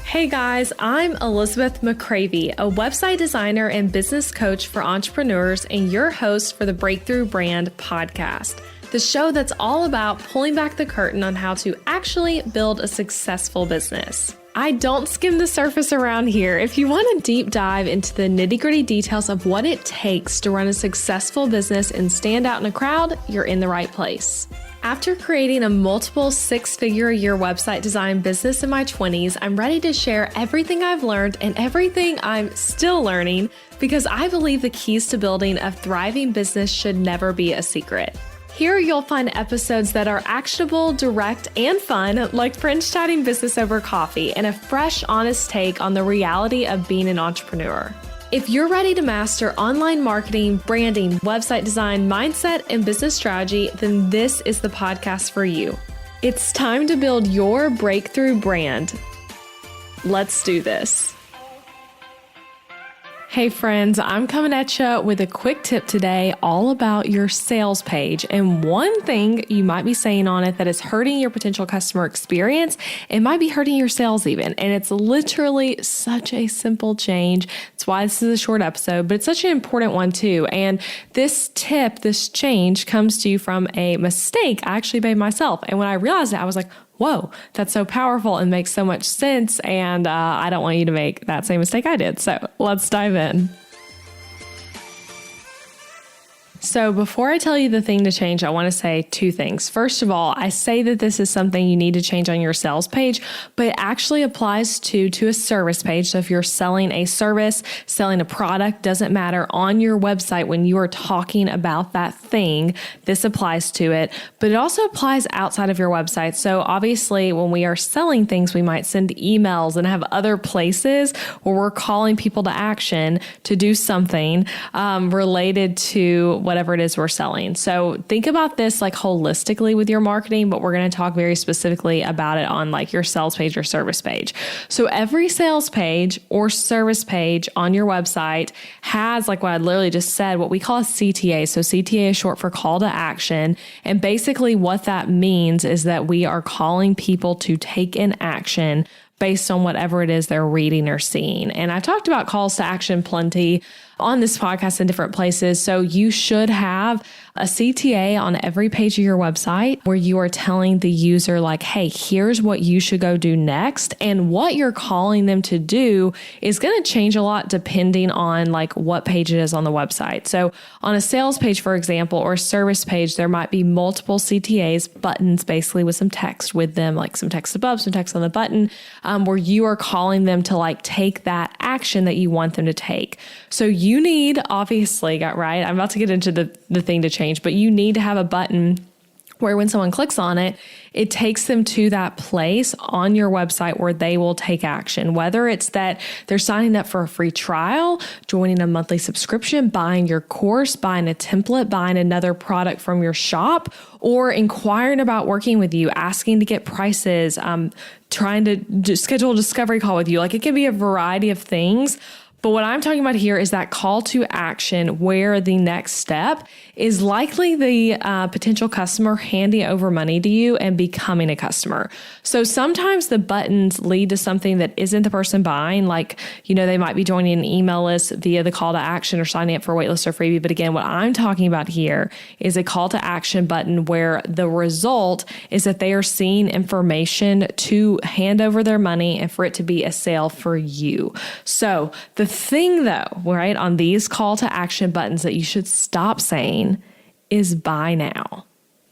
Hey guys, I'm Elizabeth McCravey, a website designer and business coach for entrepreneurs and your host for the Breakthrough Brand podcast, the show that's all about pulling back the curtain on how to actually build a successful business. I don't skim the surface around here. If you want a deep dive into the nitty-gritty details of what it takes to run a successful business and stand out in a crowd, you're in the right place. After creating a multiple six-figure-a-year website design business in my 20s, I'm ready to share everything I've learned and everything I'm still learning because I believe the keys to building a thriving business should never be a secret. Here you'll find episodes that are actionable, direct, and fun, like friends chatting business over coffee, and a fresh, honest take on the reality of being an entrepreneur. If you're ready to master online marketing, branding, website design, mindset, and business strategy, then this is the podcast for you. It's time to build your breakthrough brand. Let's do this. Hey friends, I'm coming at you with a quick tip today all about your sales page. And one thing you might be saying on it that is hurting your potential customer experience, it might be hurting your sales even. And it's literally such a simple change. That's why this is a short episode, but it's such an important one too. And this tip, this change comes to you from a mistake I actually made myself. And when I realized it, I was like, whoa, that's so powerful and makes so much sense. And I don't want you to make that same mistake I did. So let's dive in. So before I tell you the thing to change, I want to say two things. First of all, I say that this is something you need to change on your sales page, but it actually applies to a service page. So if you're selling a service, selling a product, doesn't matter, on your website when you are talking about that thing, this applies to it, but it also applies outside of your website. So obviously when we are selling things, we might send emails and have other places where we're calling people to action to do something related to whatever it is we're selling. So think about this like holistically with your marketing, but we're going to talk very specifically about it on like your sales page or service page. So every sales page or service page on your website has, like what I literally just said, what we call a CTA. So CTA is short for call to action. And basically what that means is that we are calling people to take an action based on whatever it is they're reading or seeing. And I've talked about calls to action plenty on this podcast in different places. So you should have a CTA on every page of your website where you are telling the user like, hey, here's what you should go do next. And what you're calling them to do is going to change a lot depending on like what page it is on the website. So on a sales page, for example, or a service page, there might be multiple CTAs, buttons basically with some text with them, like some text above, some text on the button, where you are calling them to like take that action that you want them to take. So you need, obviously, right? I'm about to get into the thing to change, but you need to have a button where when someone clicks on it, it takes them to that place on your website where they will take action. Whether it's that they're signing up for a free trial, joining a monthly subscription, buying your course, buying a template, buying another product from your shop, or inquiring about working with you, asking to get prices, trying to schedule a discovery call with you. Like it can be a variety of things. But what I'm talking about here is that call to action where the next step is likely the potential customer handing over money to you and becoming a customer. So sometimes the buttons lead to something that isn't the person buying. Like, they might be joining an email list via the call to action or signing up for a waitlist or freebie. But again, what I'm talking about here is a call to action button where the result is that they are seeing information to hand over their money and for it to be a sale for you. So the thing though, right, on these call to action buttons that you should stop saying is buy now.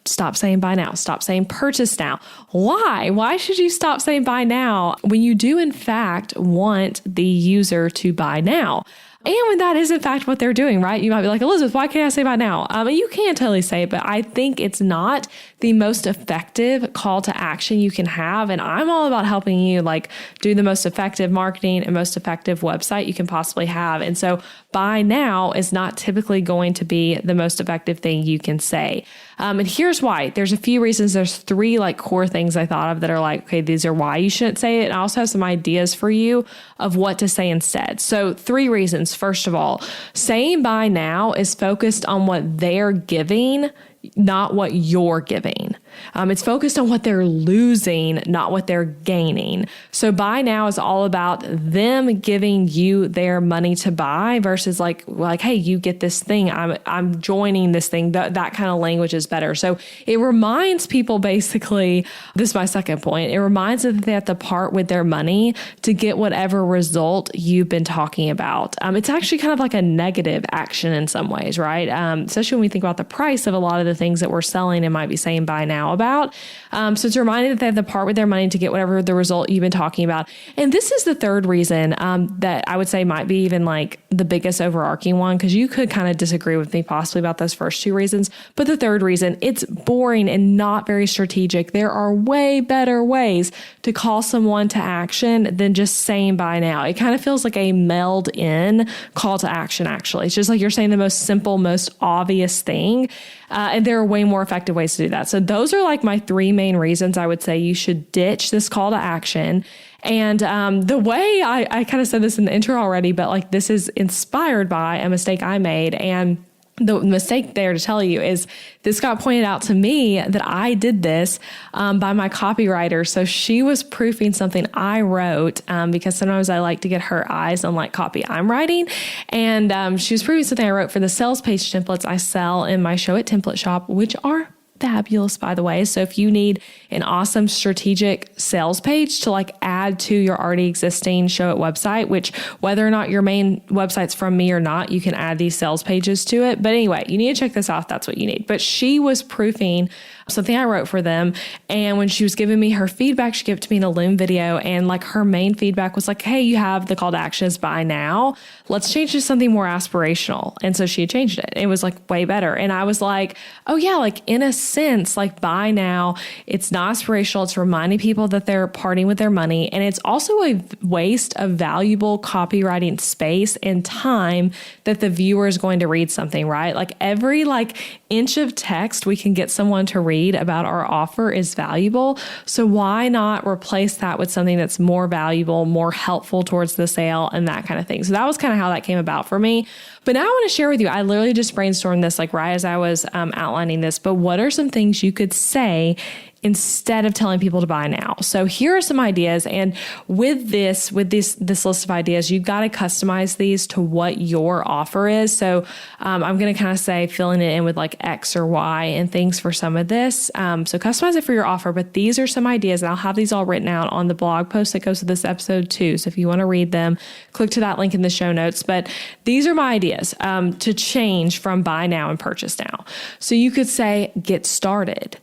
Stop saying buy now. Stop saying purchase now. Why? Why should you stop saying buy now when you do in fact want the user to buy now? And when that is in fact what they're doing, right? You might be like, Elizabeth, why can't I say buy now? You can totally say it, but I think it's not the most effective call to action you can have. And I'm all about helping you like do the most effective marketing and most effective website you can possibly have. And so buy now is not typically going to be the most effective thing you can say. And here's why. There's a few reasons. There's three like core things I thought of that are like, okay, these are why you shouldn't say it. And I also have some ideas for you of what to say instead. So 3 reasons. First of all, saying buy now is focused on what they're giving not what you're giving. It's focused on what they're losing, not what they're gaining. So buy now is all about them giving you their money to buy versus like, hey, you get this thing. I'm joining this thing. That kind of language is better. So it reminds people basically, this is my second point. It reminds them that they have to part with their money to get whatever result you've been talking about. It's actually kind of like a negative action in some ways, right? Especially when we think about the price of a lot of the things that we're selling and might be saying buy now about. So it's reminding that they have to part with their money to get whatever the result you've been talking about. And this is the third reason that I would say might be even like the biggest overarching one, because you could kind of disagree with me possibly about those first two reasons. But the third reason, it's boring and not very strategic. There are way better ways to call someone to action than just saying buy now. It kind of feels like a meld in call to action, actually. It's just like you're saying the most simple, most obvious thing. And there are way more effective ways to do that. So those are like my three main reasons I would say you should ditch this call to action. And the way I kind of said this in the intro already, but like this is inspired by a mistake I made. And the mistake there to tell you is this got pointed out to me that I did this by my copywriter. So she was proofing something I wrote because sometimes I like to get her eyes on like copy I'm writing. And she was proofing something I wrote for the sales page templates I sell in my Show It template shop, which are fabulous, by the way. So if you need an awesome strategic sales page to like add to your already existing Show It website, which whether or not your main website's from me or not, you can add these sales pages to it. But anyway, you need to check this out. That's what you need. But she was proofing something I wrote for them. And when she was giving me her feedback, she gave it to me in a Loom video. And like her main feedback was like, hey, you have the call to action is buy now. Let's change to something more aspirational. And so she had changed it. It was like way better. And I was like, oh yeah, like in a sense, like buy now, it's not aspirational. It's reminding people that they're parting with their money. And it's also a waste of valuable copywriting space and time that the viewer is going to read something, right? Like every like inch of text we can get someone to read about our offer is valuable. So why not replace that with something that's more valuable, more helpful towards the sale and that kind of thing. So that was kind of how that came about for me. But now I want to share with you, I literally just brainstormed this like right as I was outlining this, but what are some things you could say instead of telling people to buy now? So here are some ideas. And with this list of ideas, you've got to customize these to what your offer is. So I'm going to kind of say filling it in with like X or Y and things for some of this. So customize it for your offer. But these are some ideas, and I'll have these all written out on the blog post that goes with this episode too. So if you want to read them, click to that link in the show notes. But these are my ideas to change from buy now and purchase now. So you could say, get started.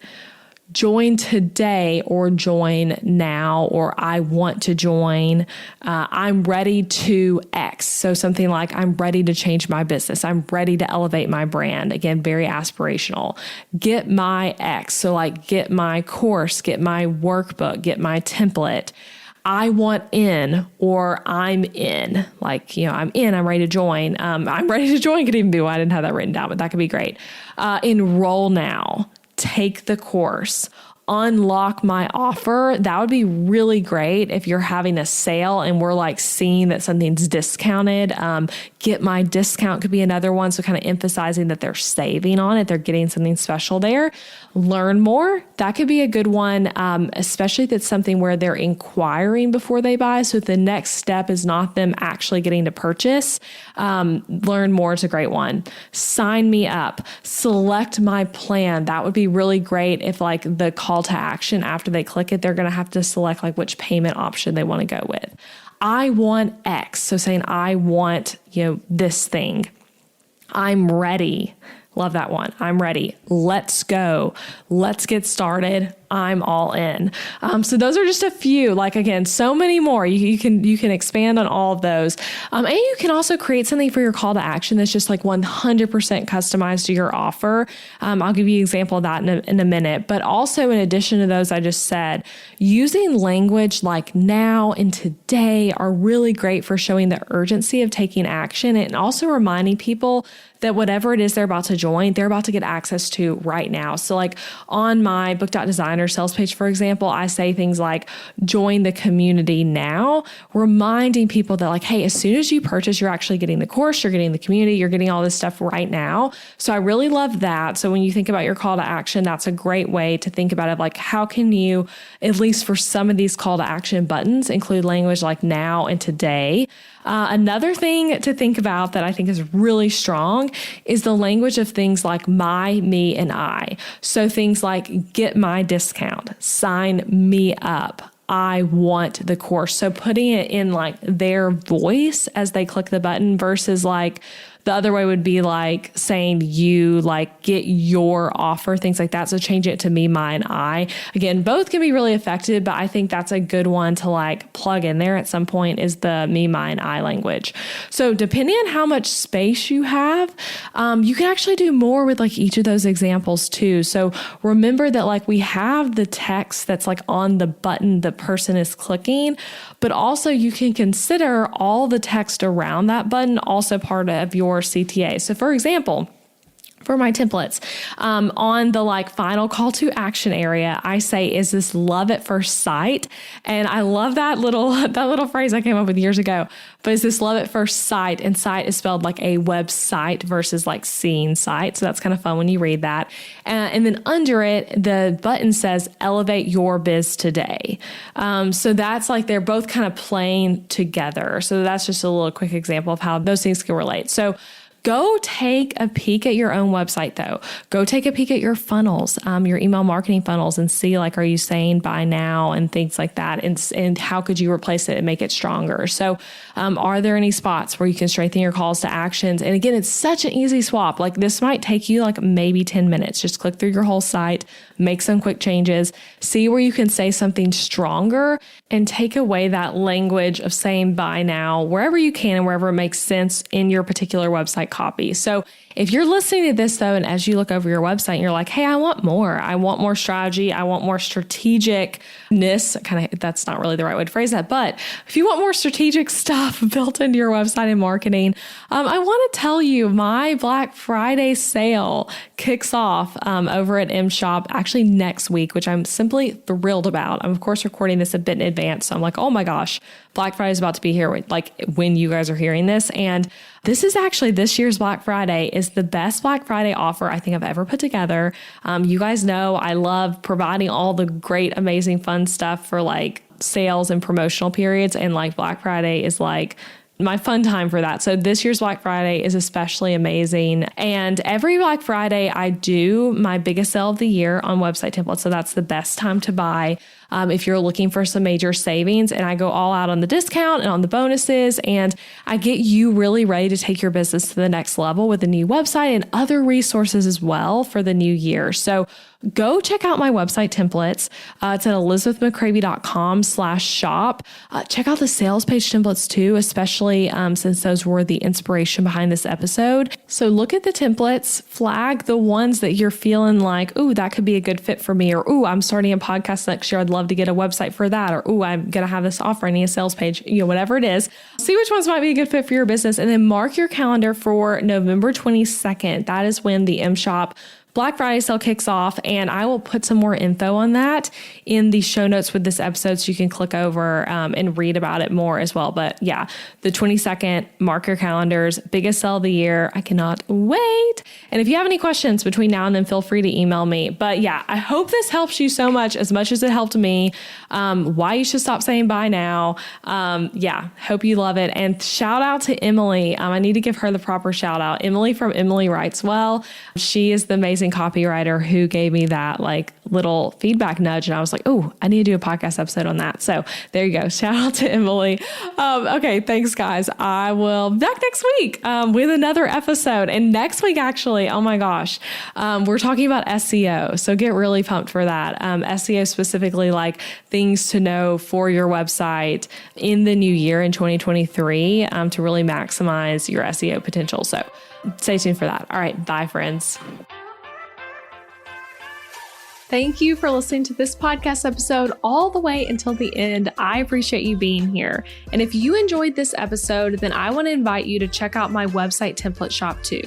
Join today or join now, or I want to join. I'm ready to X. So something like I'm ready to change my business. I'm ready to elevate my brand. Again, very aspirational. Get my X. So like get my course, get my workbook, get my template. I want in, or I'm in, like, I'm in, I'm ready to join. I'm ready to join could even be why I didn't have that written down, but that could be great. Enroll now. Take the course, unlock my offer. That would be really great if you're having a sale and we're like seeing that something's discounted. Get my discount could be another one. So kind of emphasizing that they're saving on it. They're getting something special there. Learn more. That could be a good one, especially if it's something where they're inquiring before they buy. So if the next step is not them actually getting to purchase, learn more is a great one. Sign me up. Select my plan. That would be really great if like the call to action after they click it, they're going to have to select like which payment option they want to go with. I want X. So saying I want, this thing. I'm ready. Love that one. I'm ready. Let's go. Let's get started. I'm all in. So those are just a few, like, again, so many more. You can expand on all of those. And you can also create something for your call to action that's just like 100% customized to your offer. I'll give you an example of that in a minute. But also in addition to those I just said, using language like now and today are really great for showing the urgency of taking action and also reminding people that whatever it is they're about to join, they're about to get access to right now. So like on my book.designer under sales page, for example, I say things like join the community now, reminding people that like, hey, as soon as you purchase, you're actually getting the course, you're getting the community, you're getting all this stuff right now. So I really love that. So when you think about your call to action, that's a great way to think about it. Like, how can you, at least for some of these call to action buttons, include language like now and today? Another thing to think about that I think is really strong is the language of things like my, me, and I. So things like get my discount, sign me up, I want the course. So putting it in like their voice as they click the button versus like the other way would be like saying you, like get your offer, things like that. So change it to me, mine, I. Again, both can be really effective, but I think that's a good one to like plug in there at some point is the me, mine, I language. So depending on how much space you have, you can actually do more with like each of those examples too. So remember that like we have the text that's like on the button the person is clicking, but also you can consider all the text around that button also part of your CTA. So for example, for my templates, on the like final call to action area, I say, is this love at first sight? And I love that little phrase I came up with years ago, but is this love at first sight? And sight is spelled like a website versus like seeing site. So that's kind of fun when you read that. And then under it, the button says elevate your biz today. So that's like, they're both kind of playing together. So that's just a little quick example of how those things can relate. So go take a peek at your own website though. Go take a peek at your funnels, your email marketing funnels, and see like, are you saying buy now and things like that? And how could you replace it and make it stronger? So are there any spots where you can strengthen your calls to actions? And again, it's such an easy swap. Like this might take you like maybe 10 minutes. Just click through your whole site, make some quick changes, see where you can say something stronger and take away that language of saying buy now wherever you can and wherever it makes sense in your particular website copy. So if you're listening to this though, and as you look over your website and you're like, hey, I want more strategy. I want more strategicness. That's not really the right way to phrase that. But if you want more strategic stuff built into your website and marketing, I want to tell you my Black Friday sale kicks off over at MShop actually next week, which I'm simply thrilled about. I'm of course recording this a bit in advance. So I'm like, oh my gosh, Black Friday is about to be here when you guys are hearing this. And this is actually this year's Black Friday is the best Black Friday offer I think I've ever put together. You guys know I love providing all the great, amazing, fun stuff for like sales and promotional periods. And like Black Friday is like my fun time for that. So this year's Black Friday is especially amazing. And every Black Friday, I do my biggest sale of the year on website templates. So that's the best time to buy if you're looking for some major savings. And I go all out on the discount and on the bonuses. And I get you really ready to take your business to the next level with a new website and other resources as well for the new year. So go check out my website templates. It's at elizabethmccravey.com/shop. Check out the sales page templates too, especially since those were the inspiration behind this episode. So look at the templates, flag the ones that you're feeling like, ooh, that could be a good fit for me. Or, ooh, I'm starting a podcast next year. I'd love to get a website for that. Or, ooh, I'm going to have this offer. I need a sales page, whatever it is. See which ones might be a good fit for your business. And then mark your calendar for November 22nd. That is when the MShop Black Friday sale kicks off, and I will put some more info on that in the show notes with this episode so you can click over and read about it more as well. But yeah, the 22nd, mark your calendars, biggest sale of the year. I cannot wait. And if you have any questions between now and then, feel free to email me. But yeah, I hope this helps you so much as it helped me. Why you should stop saying bye now. Yeah, hope you love it. And shout out to Emily. I need to give her the proper shout out. Emily from Emily Writes Well. She is the amazing copywriter who gave me that like little feedback nudge. And I was like, oh, I need to do a podcast episode on that. So there you go. Shout out to Emily. Okay. Thanks guys. I will be back next week with another episode. And next week, actually, oh my gosh, we're talking about SEO. So get really pumped for that. SEO specifically like things to know for your website in the new year in 2023 to really maximize your SEO potential. So stay tuned for that. All right. Bye friends. Thank you for listening to this podcast episode all the way until the end. I appreciate you being here. And if you enjoyed this episode, then I want to invite you to check out my website template shop too.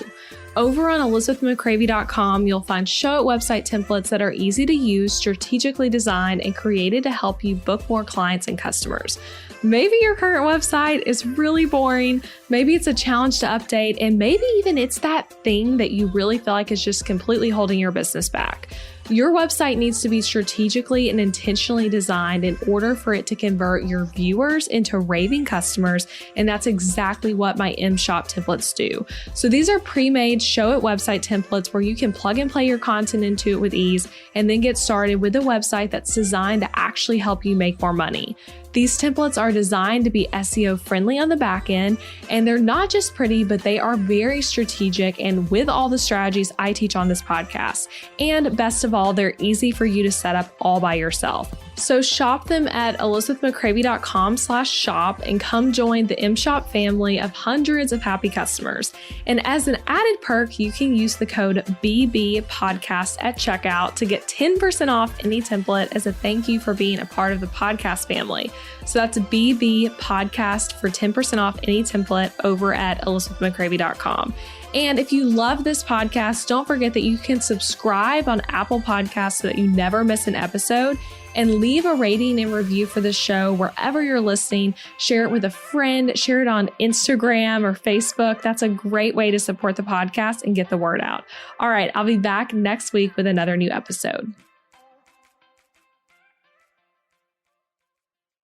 Over on elizabethmccravey.com, you'll find Show It website templates that are easy to use, strategically designed, and created to help you book more clients and customers. Maybe your current website is really boring. Maybe it's a challenge to update, and maybe even it's that thing that you really feel like is just completely holding your business back. Your website needs to be strategically and intentionally designed in order for it to convert your viewers into raving customers, and that's exactly what my M-Shop templates do. So these are pre-made Show It website templates where you can plug and play your content into it with ease and then get started with a website that's designed to actually help you make more money. These templates are designed to be SEO friendly on the back end, and they're not just pretty, but they are very strategic and with all the strategies I teach on this podcast. And best of all, they're easy for you to set up all by yourself. So shop them at elizabethmccravey.com/shop and come join the M-Shop family of hundreds of happy customers. And as an added perk, you can use the code BBPodcast at checkout to get 10% off any template as a thank you for being a part of the podcast family. So that's BB Podcast for 10% off any template over at elizabethmccravey.com. And if you love this podcast, don't forget that you can subscribe on Apple Podcasts so that you never miss an episode, and leave a rating and review for the show wherever you're listening. Share it with a friend, share it on Instagram or Facebook. That's a great way to support the podcast and get the word out. All right, I'll be back next week with another new episode.